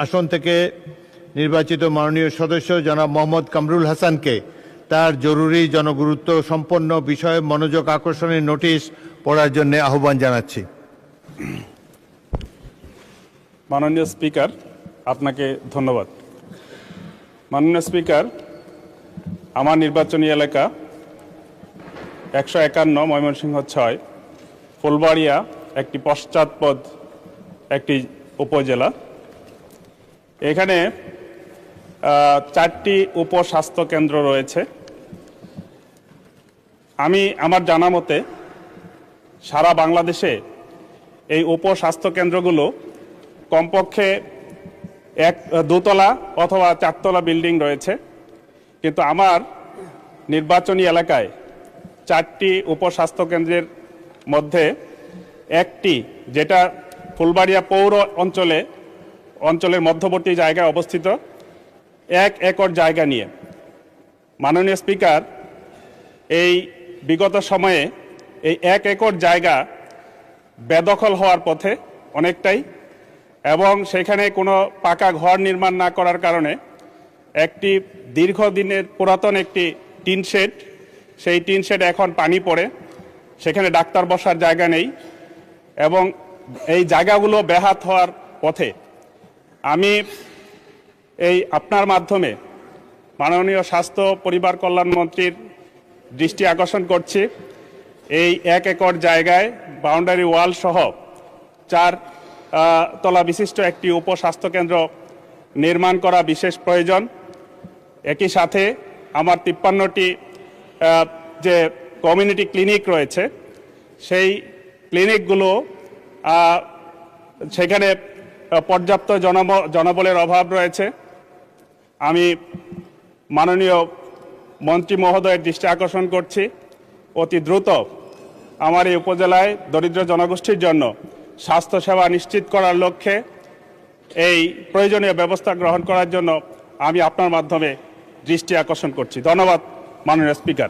আসন থেকে নির্বাচিত মাননীয় সদস্য জনাব মোহাম্মদ কামরুল হাসানকে তার জরুরি জনগুরুত্ব সম্পন্ন বিষয়ে মনোযোগ আকর্ষণের নোটিশ পড়ার জন্য আহ্বান জানাচ্ছি। মাননীয় স্পিকার, আপনাকে ধন্যবাদ। মাননীয় স্পিকার, আমার নির্বাচনী এলাকা 151 ময়মনসিংহ 6 ফুলবাড়িয়া একটি পশ্চাৎপদ একটি উপজেলা। এখানে 4টি উপস্বাস্থ্য কেন্দ্র রয়েছে। আমার জানা মতে সারা বাংলাদেশে এই উপস্বাস্থ্য কেন্দ্রগুলো কমপক্ষে দোতলা অথবা 4তলা বিল্ডিং রয়েছে, কিন্তু আমার নির্বাচনী এলাকায় 4টি উপস্বাস্থ্য কেন্দ্রের মধ্যে একটি, যেটা ফুলবাড়িয়া পৌর অঞ্চলের মধ্যবর্তী জায়গায় অবস্থিত, 1 একর জায়গা নিয়ে। মাননীয় স্পিকার, এই বিগত সময়ে এই 1 একর জায়গা বেদখল হওয়ার পথে অনেকটাই, এবং সেখানে কোনো পাকা ঘর নির্মাণ না করার কারণে একটি দীর্ঘদিনের পুরাতন একটি টিন শেড, সেই টিন শেড এখন পানি পড়ে, সেখানে ডাক্তার বসার জায়গা নেই এবং এই জায়গাগুলো বেহাত হওয়ার পথে। আমি এই আপনার মাধ্যমে মাননীয় স্বাস্থ্য পরিবার কল্যাণ মন্ত্রীর দৃষ্টি আকর্ষণ করছি, এই 1 একর জায়গায় বাউন্ডারি ওয়াল সহ 4 তলা বিশিষ্ট একটি উপস্বাস্থ্য কেন্দ্র নির্মাণ করা বিশেষ প্রয়োজন। একই সাথে আমার 53টি যে কমিউনিটি ক্লিনিক রয়েছে, সেই ক্লিনিকগুলো সেখানে পর্যাপ্ত জনবলের অভাব রয়েছে। আমি মাননীয় মন্ত্রী মহোদয়ের দৃষ্টি আকর্ষণ করছি, অতি দ্রুত আমার এই উপজেলায় দরিদ্র জনগোষ্ঠীর জন্য স্বাস্থ্যসেবা নিশ্চিত করার লক্ষ্যে এই প্রয়োজনীয় ব্যবস্থা গ্রহণ করার জন্য আমি আপনার মাধ্যমে দৃষ্টি আকর্ষণ করছি। ধন্যবাদ মাননীয় স্পিকার।